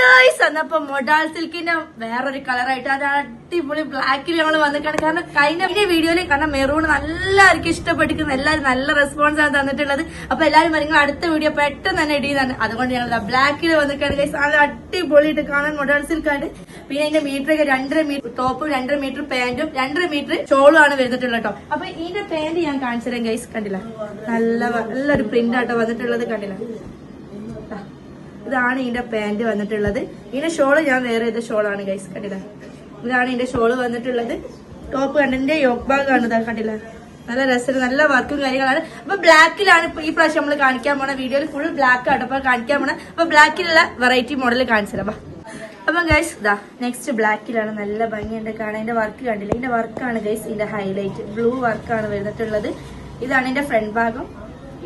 Guys എന്നപ്പോ modal സിൽക്കിന്റെ വേറൊരു കളറായിട്ട് അത് അടിപൊളി ബ്ലാക്കിൽ ഞങ്ങൾ വന്നിട്ടാണ്. കാരണം കഴിഞ്ഞ വീഡിയോയിൽ കാരണം മെറൂൺ എല്ലാവർക്കും ഇഷ്ടപ്പെട്ടിരിക്കുന്ന എല്ലാവരും നല്ല റെസ്പോൺസ് ആണ് തന്നിട്ടുള്ളത്. അപ്പൊ എല്ലാവരും നിങ്ങൾ അടുത്ത വീഡിയോ പെട്ടെന്ന് തന്നെ ഇടിയുന്നതാണ്. അതുകൊണ്ട് ഞങ്ങൾ ബ്ലാക്കിൽ വന്നിട്ടാണ് ഗൈസ്. നല്ല അടിപൊളിയിട്ട് കാണാൻ മൊഡാൾ സിൽക്കാണ്. പിന്നെ അതിന്റെ മീറ്ററൊക്കെ 2.5 മീറ്റർ ടോപ്പും 2.5 മീറ്റർ പാന്റും 2.5 മീറ്റർ ഷോളും ആണ് വരുന്നിട്ടുള്ളത് കേട്ടോ. അപ്പൊ ഇതിന്റെ പാന്റ് ഞാൻ കാണിച്ചു തരാം ഗൈസ്. കണ്ടില്ല, നല്ലൊരു പ്രിന്റ് ആട്ടോ വന്നിട്ടുള്ളത്. കണ്ടില്ല, ഇതാണ് ഇതിന്റെ പാന്റ് വന്നിട്ടുള്ളത്. ഇതിന്റെ ഷോള് ഞാൻ വേറെ ഏത് ഷോളാണ് ഗൈസ്. കണ്ടില്ല, ഇതാണ് ഇതിന്റെ ഷോള് വന്നിട്ടുള്ളത്. ടോപ്പ് കണ്ടിന്റെ യോക്ക് ഭാഗമാണ് ഇതാ. കണ്ടില്ല, നല്ല രസം, നല്ല വർക്കും കാര്യങ്ങളാണ്. അപ്പൊ ബ്ലാക്കിലാണ് ഈ പ്രാവശ്യം നമ്മൾ കാണിക്കാൻ പോണ. വീഡിയോയിൽ ഫുൾ ബ്ലാക്ക് ആട്ടോ അപ്പൊ കാണിക്കാൻ പോണ. അപ്പൊ ബ്ലാക്കിലുള്ള വെറൈറ്റി മോഡൽ കാണിച്ചു തരാം. അപ്പൊ ഗൈസ് ഇതാ നെക്സ്റ്റ് ബ്ലാക്കിലാണ്. നല്ല ഭംഗിയുണ്ട് കാണാൻ. ഇതിന്റെ വർക്ക് കണ്ടില്ല, ഇതിന്റെ വർക്കാണ് ഗൈസ് ഇതിന്റെ ഹൈലൈറ്റ്. ബ്ലൂ വർക്കാണ് വരുന്നിട്ടുള്ളത്. ഇതാണ് ഇതിന്റെ ഫ്രണ്ട് ഭാഗം,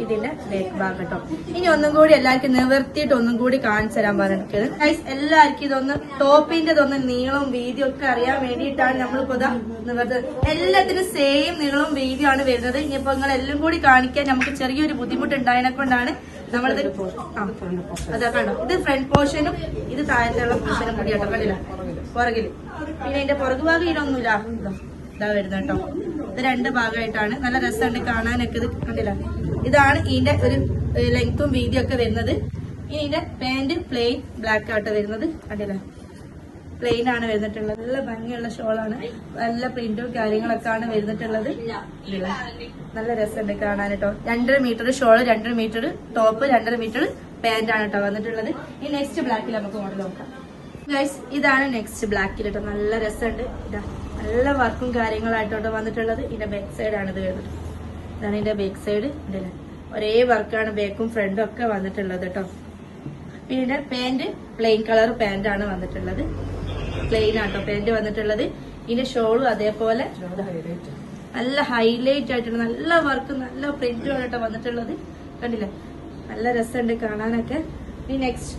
ഇതിന്റെ ബാക്ക് ഭാഗം കേട്ടോ. ഇനി ഒന്നും കൂടി എല്ലാവർക്കും നിവർത്തിയിട്ട് ഒന്നും കൂടി കാണിച്ചു തരാൻ പറഞ്ഞിട്ട് ഗൈസ്. എല്ലാവർക്കും ഇതൊന്ന് ടോപ്പിന്റെ ഇതൊന്ന് നീളവും വീതിയും ഒക്കെ അറിയാൻ വേണ്ടിയിട്ടാണ് നമ്മളിപ്പോ ഇതാ നിവർത്തത്. എല്ലാത്തിനും സെയിം നീളവും വീതിയും ആണ് വരുന്നത്. ഇനിയിപ്പോ നിങ്ങൾ എല്ലാം കൂടി കാണിക്കാൻ നമുക്ക് ചെറിയൊരു ബുദ്ധിമുട്ട് ഉണ്ടായതിനെ കൊണ്ടാണ് നമ്മളിത് അതാ കണ്ടോ. ഇത് ഫ്രണ്ട് പോർഷനും ഇത് താഴത്തുള്ള പോർഷനും കൂടി കേട്ടോ. കണ്ടില്ല, പുറകില്. പിന്നെ ഇതിന്റെ പുറകു ഭാഗം ഇതിനൊന്നുമില്ല, ഇതാ വരുന്നത് കേട്ടോ. ഇത് 2 ഭാഗമായിട്ടാണ്. നല്ല രസമുണ്ട് കാണാനൊക്കെ. ഇത് കണ്ടില്ല, ഇതാണ് ഇതിന്റെ ഒരു ലെങ്ത്തും വീതിയും ഒക്കെ വരുന്നത്. ഇനി ഇതിന്റെ പാന്റ് പ്ലെയിൻ ബ്ലാക്ക് ആട്ടോ വരുന്നത്. കണ്ടില്ല, പ്ലെയിൻ ആണ് വരുന്നിട്ടുള്ളത്. നല്ല ഭംഗിയുള്ള ഷോളാണ്. നല്ല പ്രിന്റും കാര്യങ്ങളൊക്കെ ആണ് വരുന്നിട്ടുള്ളത്. നല്ല രസമുണ്ട് കാണാൻ കേട്ടോ. 2.5 metre shawl, 2.5 metre top, 2.5 metre pant ആണ് കേട്ടോ വന്നിട്ടുള്ളത്. ഈ നെക്സ്റ്റ് ബ്ലാക്കിൽ നമുക്ക് മോഡൽ നോക്കാം ഗൈസ്. ഇതാണ് നെക്സ്റ്റ് ബ്ലാക്കിൽ കേട്ടോ. നല്ല രസമുണ്ട്. ഇതാ നല്ല വർക്കും കാര്യങ്ങളായിട്ടോ വന്നിട്ടുള്ളത്. ഇതിന്റെ ബാക്ക് സൈഡ് ആണ് ഇത് വരുന്നത്. ഇതാണ് ഇതിന്റെ ബാക്ക് സൈഡ്. ഇതല്ലേ, ഒരേ വർക്കാണ് ബാക്കും ഫ്രണ്ടും ഒക്കെ വന്നിട്ടുള്ളത് കേട്ടോ. പിന്നെ പാന്റ് പ്ലെയിൻ കളർ പാന്റ് ആണ് വന്നിട്ടുള്ളത്. പ്ലെയിൻ ആട്ടോ പാന്റ് വന്നിട്ടുള്ളത്. ഇതിന്റെ ഷോളും അതേപോലെ നല്ല ഹൈലൈറ്റ് ആയിട്ടുണ്ട്. നല്ല വർക്കും നല്ല പ്രിന്റും ആണ് കേട്ടോ വന്നിട്ടുള്ളത്. കണ്ടില്ലേ, നല്ല രസമുണ്ട് കാണാനൊക്കെ. ഈ നെക്സ്റ്റ്